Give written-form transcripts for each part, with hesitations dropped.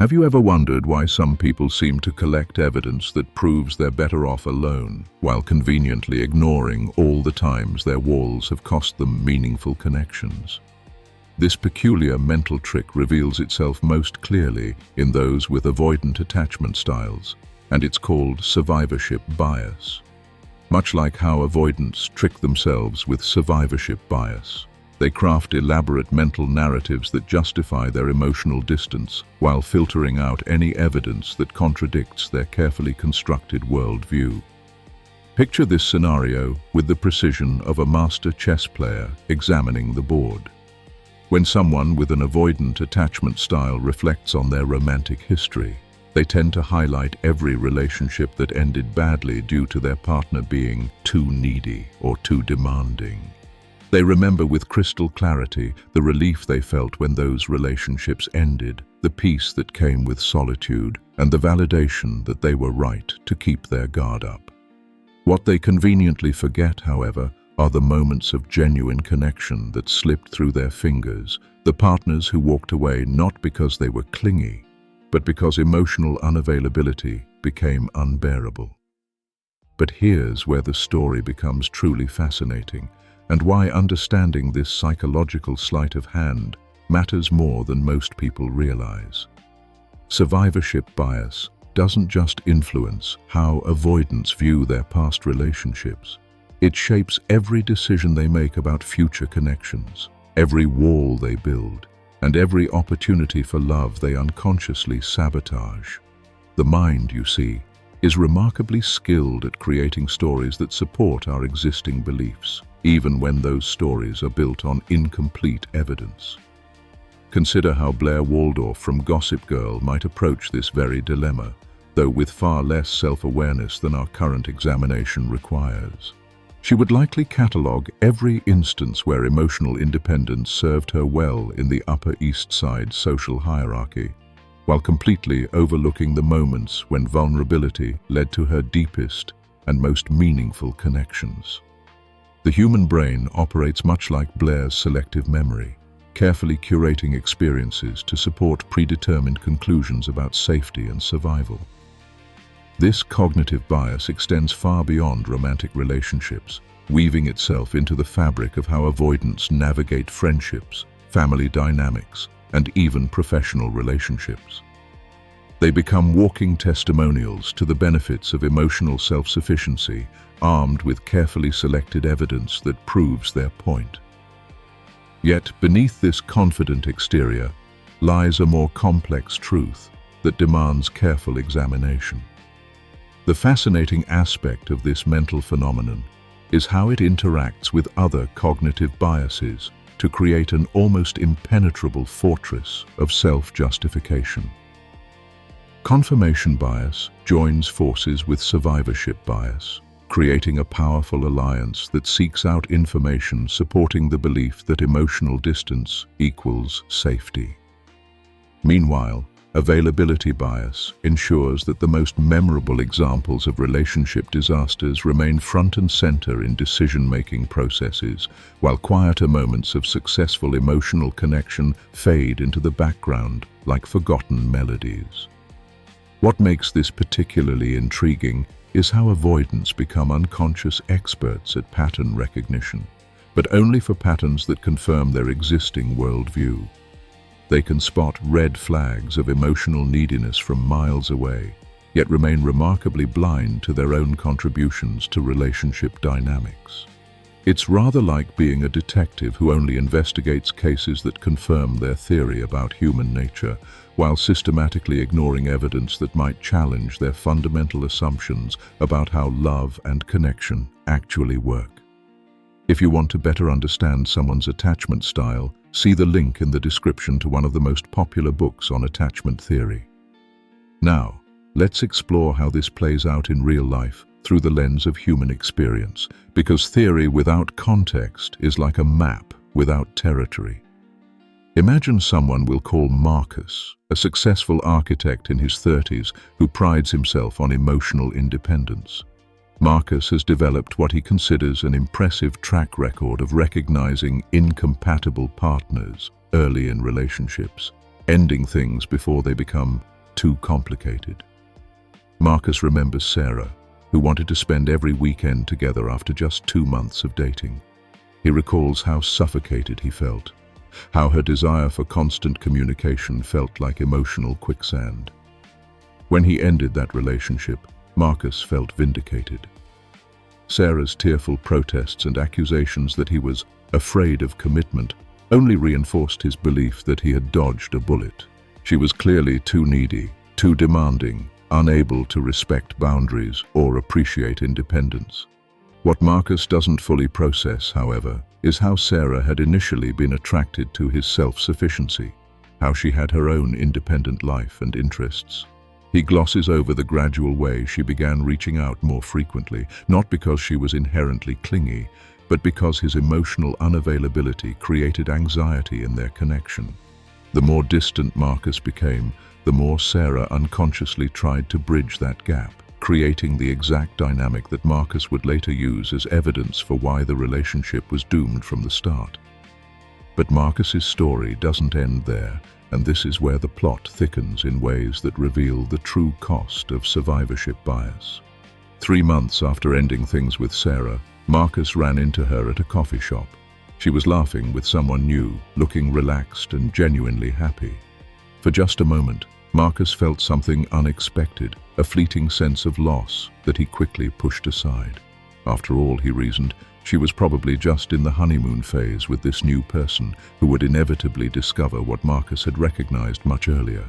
Have you ever wondered why some people seem to collect evidence that proves they're better off alone, while conveniently ignoring all the times their walls have cost them meaningful connections? This peculiar mental trick reveals itself most clearly in those with avoidant attachment styles, and it's called survivorship bias. Much like how avoidants trick themselves with survivorship bias, they craft elaborate mental narratives that justify their emotional distance while filtering out any evidence that contradicts their carefully constructed worldview. Picture this scenario with the precision of a master chess player examining the board. When someone with an avoidant attachment style reflects on their romantic history, they tend to highlight every relationship that ended badly due to their partner being too needy or too demanding. They remember with crystal clarity the relief they felt when those relationships ended, the peace that came with solitude, and the validation that they were right to keep their guard up. What they conveniently forget, however, are the moments of genuine connection that slipped through their fingers, the partners who walked away not because they were clingy, but because emotional unavailability became unbearable. But here's where the story becomes truly fascinating, and why understanding this psychological sleight of hand matters more than most people realize. Survivorship bias doesn't just influence how avoidants view their past relationships. It shapes every decision they make about future connections, every wall they build, and every opportunity for love they unconsciously sabotage. The mind, you see, is remarkably skilled at creating stories that support our existing beliefs, even when those stories are built on incomplete evidence. Consider how Blair Waldorf from Gossip Girl might approach this very dilemma, though with far less self-awareness than our current examination requires. She would likely catalogue every instance where emotional independence served her well in the Upper East Side social hierarchy, while completely overlooking the moments when vulnerability led to her deepest and most meaningful connections. The human brain operates much like Blair's selective memory, carefully curating experiences to support predetermined conclusions about safety and survival. This cognitive bias extends far beyond romantic relationships, weaving itself into the fabric of how avoidants navigate friendships, family dynamics, and even professional relationships. They become walking testimonials to the benefits of emotional self-sufficiency, armed with carefully selected evidence that proves their point. Yet, beneath this confident exterior lies a more complex truth that demands careful examination. The fascinating aspect of this mental phenomenon is how it interacts with other cognitive biases to create an almost impenetrable fortress of self-justification. Confirmation bias joins forces with survivorship bias, creating a powerful alliance that seeks out information supporting the belief that emotional distance equals safety. Meanwhile, availability bias ensures that the most memorable examples of relationship disasters remain front and center in decision-making processes, while quieter moments of successful emotional connection fade into the background like forgotten melodies. What makes this particularly intriguing is how avoidants become unconscious experts at pattern recognition, but only for patterns that confirm their existing worldview. They can spot red flags of emotional neediness from miles away, yet remain remarkably blind to their own contributions to relationship dynamics. It's rather like being a detective who only investigates cases that confirm their theory about human nature, while systematically ignoring evidence that might challenge their fundamental assumptions about how love and connection actually work. If you want to better understand someone's attachment style, see the link in the description to one of the most popular books on attachment theory. Now, let's explore how this plays out in real life through the lens of human experience, because theory without context is like a map without territory. Imagine someone we'll call Marcus, a successful architect in his 30s who prides himself on emotional independence. Marcus has developed what he considers an impressive track record of recognizing incompatible partners early in relationships, ending things before they become too complicated. Marcus remembers Sarah, who wanted to spend every weekend together after just 2 months of dating. He recalls how suffocated he felt, how her desire for constant communication felt like emotional quicksand. When he ended that relationship, Marcus felt vindicated. Sarah's tearful protests and accusations that he was afraid of commitment only reinforced his belief that he had dodged a bullet. She was clearly too needy, too demanding, unable to respect boundaries or appreciate independence. What Marcus doesn't fully process, however, is how Sarah had initially been attracted to his self-sufficiency, how she had her own independent life and interests. He glosses over the gradual way she began reaching out more frequently, not because she was inherently clingy, but because his emotional unavailability created anxiety in their connection. The more distant Marcus became, the more Sarah unconsciously tried to bridge that gap, creating the exact dynamic that Marcus would later use as evidence for why the relationship was doomed from the start. But Marcus's story doesn't end there, and this is where the plot thickens in ways that reveal the true cost of survivorship bias. 3 months after ending things with Sarah, Marcus ran into her at a coffee shop. She was laughing with someone new, looking relaxed and genuinely happy. For just a moment, Marcus felt something unexpected, a fleeting sense of loss that he quickly pushed aside. After all, he reasoned, she was probably just in the honeymoon phase with this new person who would inevitably discover what Marcus had recognized much earlier.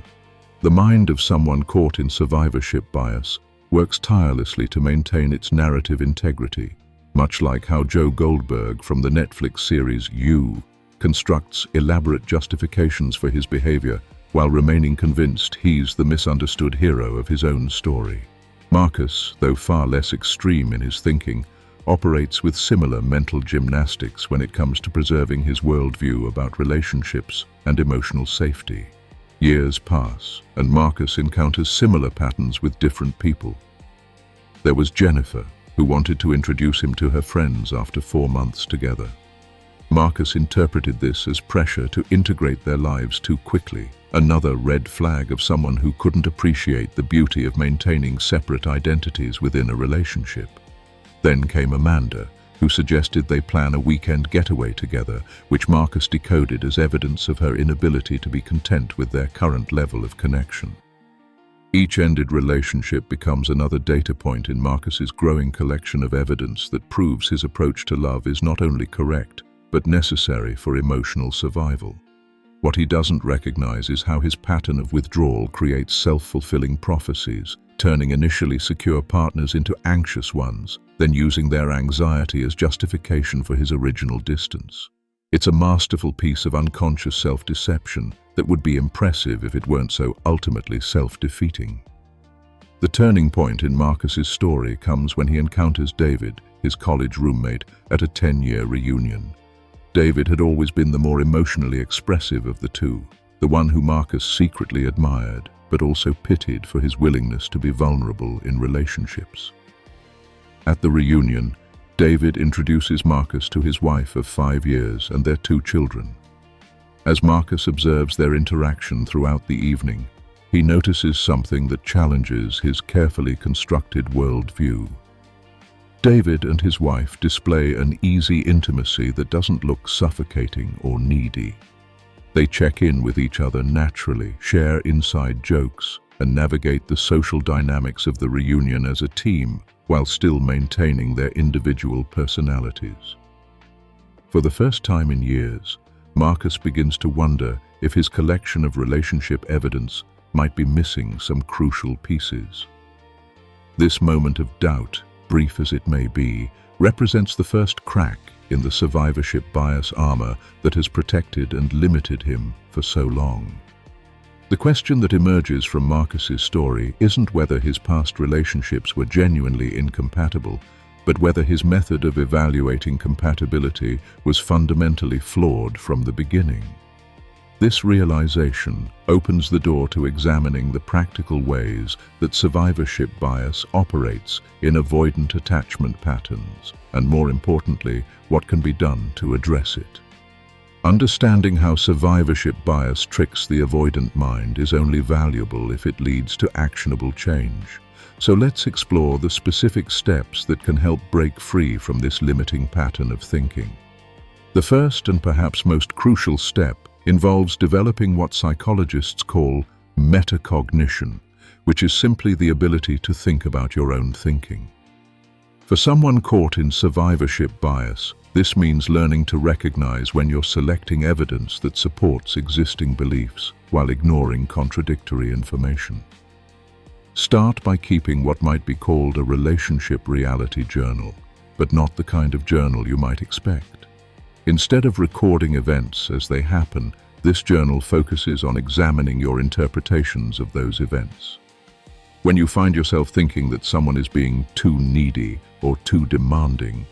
The mind of someone caught in survivorship bias works tirelessly to maintain its narrative integrity, much like how Joe Goldberg from the Netflix series You constructs elaborate justifications for his behavior while remaining convinced he's the misunderstood hero of his own story. Marcus, though far less extreme in his thinking, operates with similar mental gymnastics when it comes to preserving his worldview about relationships and emotional safety. Years pass, and Marcus encounters similar patterns with different people. There was Jennifer, who wanted to introduce him to her friends after 4 months together. Marcus interpreted this as pressure to integrate their lives too quickly, another red flag of someone who couldn't appreciate the beauty of maintaining separate identities within a relationship. Then came Amanda, who suggested they plan a weekend getaway together, which Marcus decoded as evidence of her inability to be content with their current level of connection. Each ended relationship becomes another data point in Marcus's growing collection of evidence that proves his approach to love is not only correct, but necessary for emotional survival. What he doesn't recognize is how his pattern of withdrawal creates self-fulfilling prophecies, turning initially secure partners into anxious ones, then using their anxiety as justification for his original distance. It's a masterful piece of unconscious self-deception that would be impressive if it weren't so ultimately self-defeating. The turning point in Marcus's story comes when he encounters David, his college roommate, at a 10-year reunion. David had always been the more emotionally expressive of the two, the one who Marcus secretly admired, but also pitied for his willingness to be vulnerable in relationships. At the reunion, David introduces Marcus to his wife of 5 years and their 2 children. As Marcus observes their interaction throughout the evening, he notices something that challenges his carefully constructed worldview. David and his wife display an easy intimacy that doesn't look suffocating or needy. They check in with each other naturally, share inside jokes, and navigate the social dynamics of the reunion as a team while still maintaining their individual personalities. For the first time in years, Marcus begins to wonder if his collection of relationship evidence might be missing some crucial pieces. This moment of doubt, brief as it may be, represents the first crack in the survivorship bias armor that has protected and limited him for so long. The question that emerges from Marcus's story isn't whether his past relationships were genuinely incompatible, but whether his method of evaluating compatibility was fundamentally flawed from the beginning. This realization opens the door to examining the practical ways that survivorship bias operates in avoidant attachment patterns, and more importantly, what can be done to address it. Understanding how survivorship bias tricks the avoidant mind is only valuable if it leads to actionable change. So let's explore the specific steps that can help break free from this limiting pattern of thinking. The first and perhaps most crucial step involves developing what psychologists call metacognition, which is simply the ability to think about your own thinking. For someone caught in survivorship bias, this means learning to recognize when you're selecting evidence that supports existing beliefs while ignoring contradictory information. Start by keeping what might be called a relationship reality journal, but not the kind of journal you might expect. Instead of recording events as they happen, this journal focuses on examining your interpretations of those events. When you find yourself thinking that someone is being too needy or too demanding,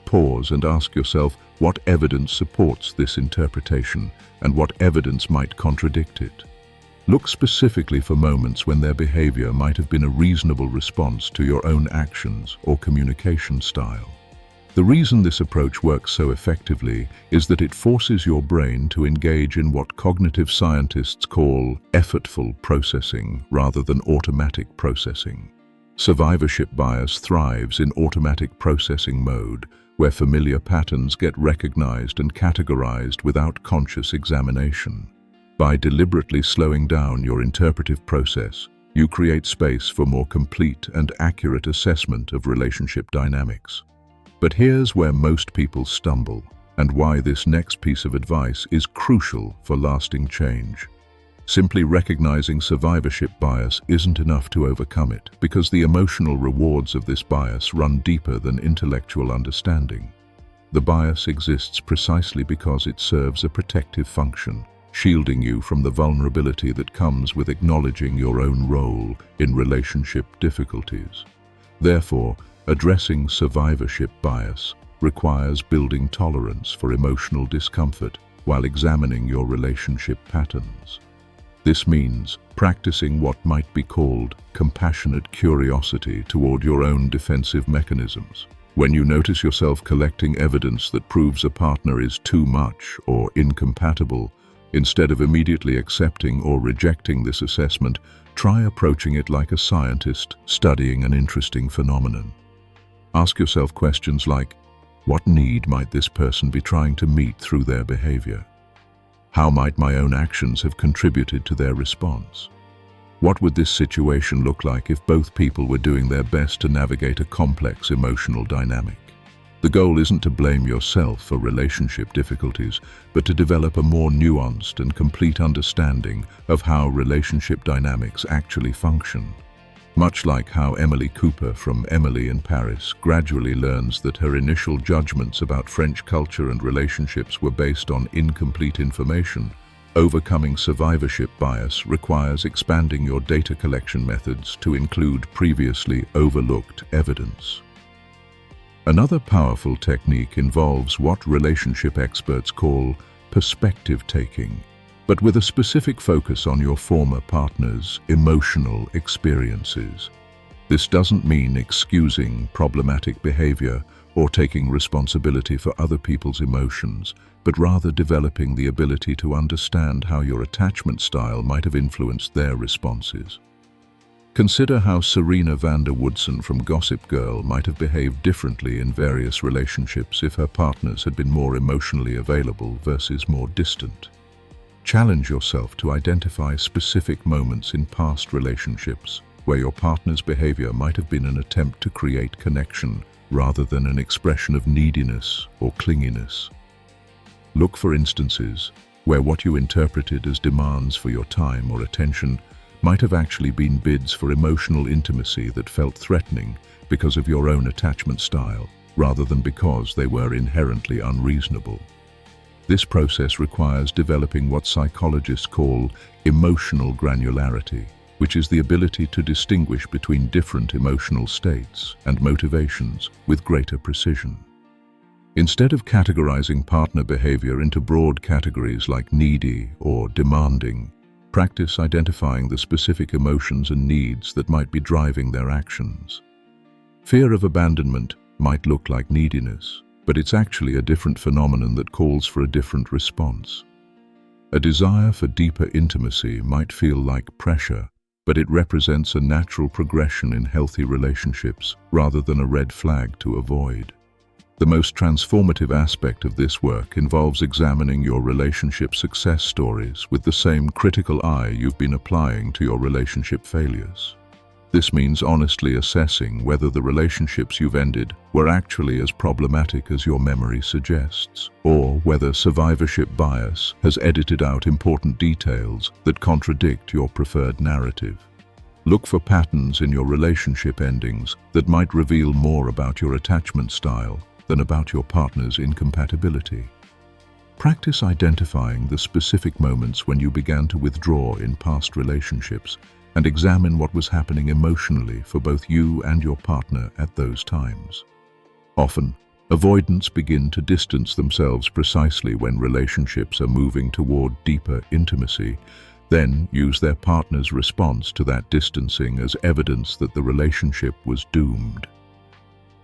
pause and ask yourself what evidence supports this interpretation and what evidence might contradict it. Look specifically for moments when their behavior might have been a reasonable response to your own actions or communication style. The reason this approach works so effectively is that it forces your brain to engage in what cognitive scientists call effortful processing rather than automatic processing. Survivorship bias thrives in automatic processing mode, where familiar patterns get recognized and categorized without conscious examination. By deliberately slowing down your interpretive process, you create space for more complete and accurate assessment of relationship dynamics. But here's where most people stumble, and why this next piece of advice is crucial for lasting change. Simply recognizing survivorship bias isn't enough to overcome it, because the emotional rewards of this bias run deeper than intellectual understanding. The bias exists precisely because it serves a protective function, shielding you from the vulnerability that comes with acknowledging your own role in relationship difficulties. Therefore, addressing survivorship bias requires building tolerance for emotional discomfort while examining your relationship patterns. This means practicing what might be called compassionate curiosity toward your own defensive mechanisms. When you notice yourself collecting evidence that proves a partner is too much or incompatible, instead of immediately accepting or rejecting this assessment, try approaching it like a scientist studying an interesting phenomenon. Ask yourself questions like, what need might this person be trying to meet through their behavior? How might my own actions have contributed to their response? What would this situation look like if both people were doing their best to navigate a complex emotional dynamic? The goal isn't to blame yourself for relationship difficulties, but to develop a more nuanced and complete understanding of how relationship dynamics actually function. Much like how Emily Cooper from Emily in Paris gradually learns that her initial judgments about French culture and relationships were based on incomplete information, overcoming survivorship bias requires expanding your data collection methods to include previously overlooked evidence. Another powerful technique involves what relationship experts call perspective taking, but with a specific focus on your former partner's emotional experiences. This doesn't mean excusing problematic behavior or taking responsibility for other people's emotions, but rather developing the ability to understand how your attachment style might have influenced their responses. Consider how Serena van der Woodsen from Gossip Girl might have behaved differently in various relationships if her partners had been more emotionally available versus more distant. Challenge yourself to identify specific moments in past relationships where your partner's behavior might have been an attempt to create connection rather than an expression of neediness or clinginess. Look for instances where what you interpreted as demands for your time or attention might have actually been bids for emotional intimacy that felt threatening because of your own attachment style, rather than because they were inherently unreasonable. This process requires developing what psychologists call emotional granularity, which is the ability to distinguish between different emotional states and motivations with greater precision. Instead of categorizing partner behavior into broad categories like needy or demanding, practice identifying the specific emotions and needs that might be driving their actions. Fear of abandonment might look like neediness, but it's actually a different phenomenon that calls for a different response. A desire for deeper intimacy might feel like pressure, but it represents a natural progression in healthy relationships rather than a red flag to avoid. The most transformative aspect of this work involves examining your relationship success stories with the same critical eye you've been applying to your relationship failures. This means honestly assessing whether the relationships you've ended were actually as problematic as your memory suggests, or whether survivorship bias has edited out important details that contradict your preferred narrative. Look for patterns in your relationship endings that might reveal more about your attachment style than about your partner's incompatibility. Practice identifying the specific moments when you began to withdraw in past relationships and examine what was happening emotionally for both you and your partner at those times. Often, avoidants begin to distance themselves precisely when relationships are moving toward deeper intimacy, then use their partner's response to that distancing as evidence that the relationship was doomed.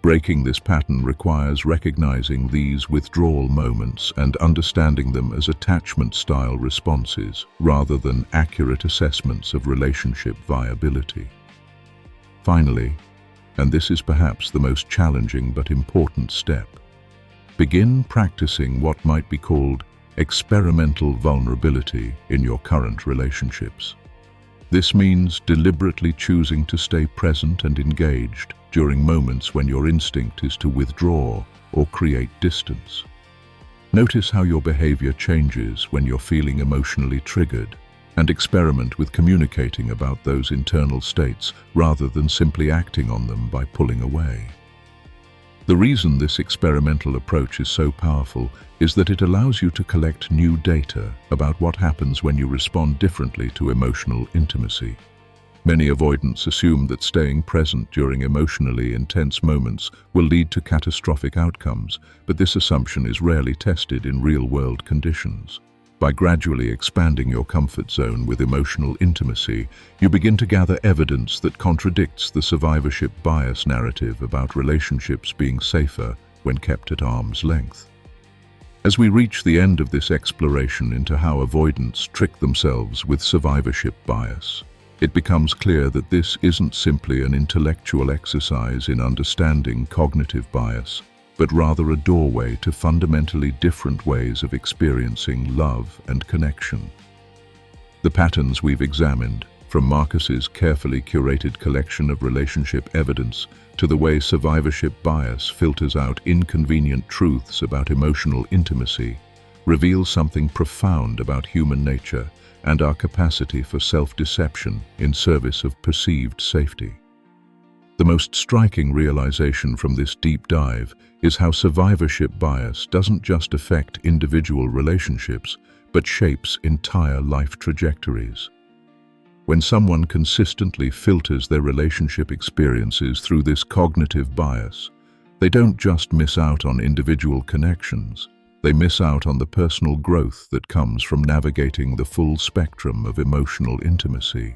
Breaking this pattern requires recognizing these withdrawal moments and understanding them as attachment-style responses rather than accurate assessments of relationship viability. Finally, and this is perhaps the most challenging but important step, begin practicing what might be called experimental vulnerability in your current relationships. This means deliberately choosing to stay present and engaged during moments when your instinct is to withdraw or create distance. Notice how your behavior changes when you're feeling emotionally triggered, and experiment with communicating about those internal states rather than simply acting on them by pulling away. The reason this experimental approach is so powerful is that it allows you to collect new data about what happens when you respond differently to emotional intimacy. Many avoidants assume that staying present during emotionally intense moments will lead to catastrophic outcomes, but this assumption is rarely tested in real-world conditions. By gradually expanding your comfort zone with emotional intimacy, you begin to gather evidence that contradicts the survivorship bias narrative about relationships being safer when kept at arm's length. As we reach the end of this exploration into how avoidants trick themselves with survivorship bias, it becomes clear that this isn't simply an intellectual exercise in understanding cognitive bias, but rather a doorway to fundamentally different ways of experiencing love and connection. The patterns we've examined, from Marcus's carefully curated collection of relationship evidence to the way survivorship bias filters out inconvenient truths about emotional intimacy, reveal something profound about human nature and our capacity for self-deception in service of perceived safety. The most striking realization from this deep dive is how survivorship bias doesn't just affect individual relationships, but shapes entire life trajectories. When someone consistently filters their relationship experiences through this cognitive bias, they don't just miss out on individual connections, they miss out on the personal growth that comes from navigating the full spectrum of emotional intimacy.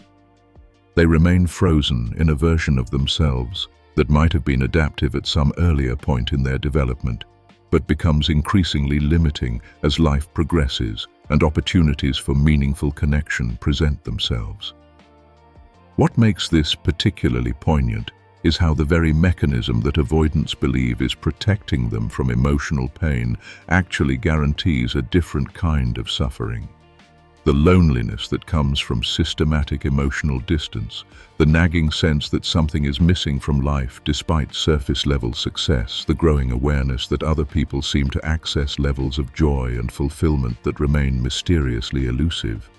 They remain frozen in a version of themselves that might have been adaptive at some earlier point in their development, but becomes increasingly limiting as life progresses and opportunities for meaningful connection present themselves. What makes this particularly poignant is how the very mechanism that avoidants believe is protecting them from emotional pain actually guarantees a different kind of suffering. The loneliness that comes from systematic emotional distance, the nagging sense that something is missing from life despite surface-level success, the growing awareness that other people seem to access levels of joy and fulfillment that remain mysteriously elusive.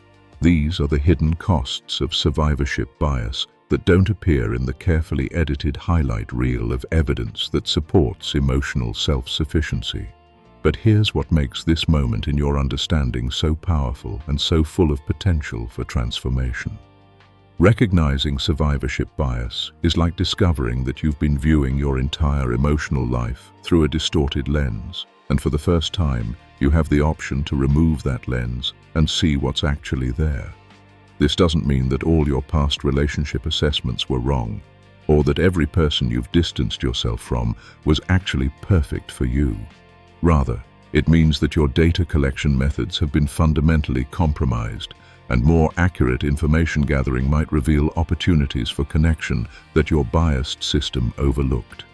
These are the hidden costs of survivorship bias that don't appear in the carefully edited highlight reel of evidence that supports emotional self-sufficiency. But here's what makes this moment in your understanding so powerful and so full of potential for transformation. Recognizing survivorship bias is like discovering that you've been viewing your entire emotional life through a distorted lens, and for the first time, you have the option to remove that lens and see what's actually there. This doesn't mean that all your past relationship assessments were wrong, or that every person you've distanced yourself from was actually perfect for you. Rather, it means that your data collection methods have been fundamentally compromised, and more accurate information gathering might reveal opportunities for connection that your biased system overlooked.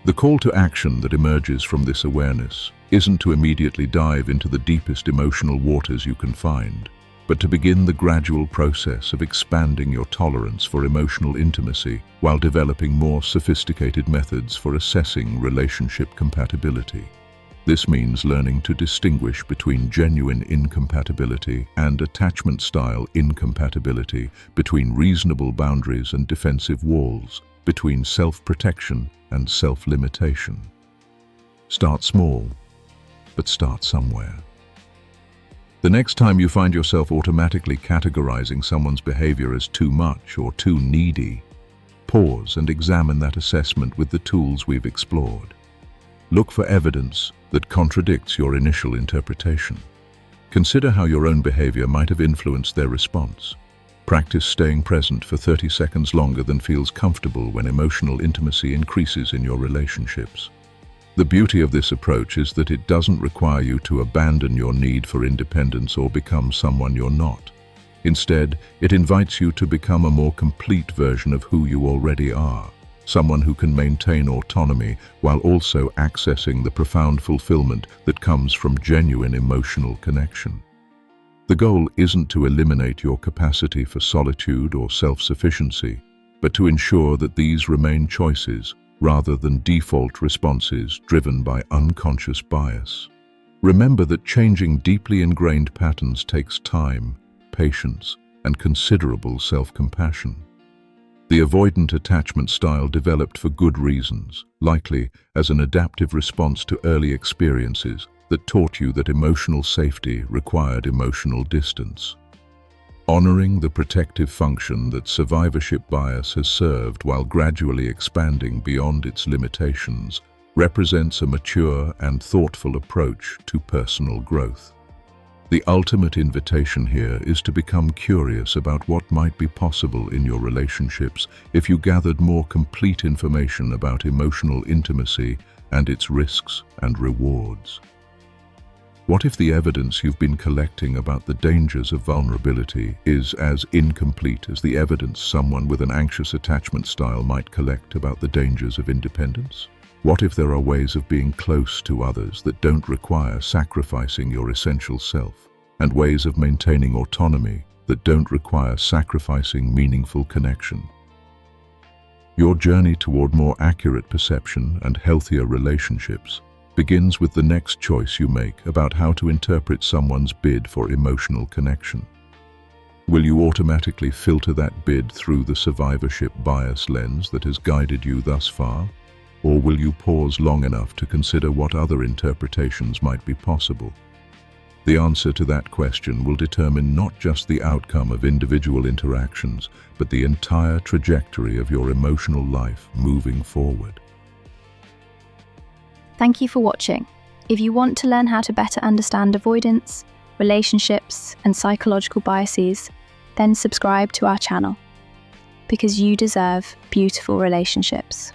The call to action that emerges from this awareness isn't to immediately dive into the deepest emotional waters you can find, but to begin the gradual process of expanding your tolerance for emotional intimacy while developing more sophisticated methods for assessing relationship compatibility. This means learning to distinguish between genuine incompatibility and attachment-style incompatibility, between reasonable boundaries and defensive walls, between self-protection and self-limitation. Start small, but start somewhere. The next time you find yourself automatically categorizing someone's behavior as too much or too needy, pause and examine that assessment with the tools we've explored. Look for evidence that contradicts your initial interpretation. Consider how your own behavior might have influenced their response. Practice staying present for 30 seconds longer than feels comfortable when emotional intimacy increases in your relationships. The beauty of this approach is that it doesn't require you to abandon your need for independence or become someone you're not. Instead, it invites you to become a more complete version of who you already are, someone who can maintain autonomy while also accessing the profound fulfillment that comes from genuine emotional connection. The goal isn't to eliminate your capacity for solitude or self-sufficiency, but to ensure that these remain choices rather than default responses driven by unconscious bias. Remember that changing deeply ingrained patterns takes time, patience, and considerable self-compassion. The avoidant attachment style developed for good reasons, likely as an adaptive response to early experiences that taught you that emotional safety required emotional distance. Honoring the protective function that survivorship bias has served while gradually expanding beyond its limitations represents a mature and thoughtful approach to personal growth. The ultimate invitation here is to become curious about what might be possible in your relationships if you gathered more complete information about emotional intimacy and its risks and rewards. What if the evidence you've been collecting about the dangers of vulnerability is as incomplete as the evidence someone with an anxious attachment style might collect about the dangers of independence? What if there are ways of being close to others that don't require sacrificing your essential self, and ways of maintaining autonomy that don't require sacrificing meaningful connection? Your journey toward more accurate perception and healthier relationships begins with the next choice you make about how to interpret someone's bid for emotional connection. Will you automatically filter that bid through the survivorship bias lens that has guided you thus far? Or will you pause long enough to consider what other interpretations might be possible? The answer to that question will determine not just the outcome of individual interactions, but the entire trajectory of your emotional life moving forward. Thank you for watching. If you want to learn how to better understand avoidance, relationships, and psychological biases, then subscribe to our channel, because you deserve beautiful relationships.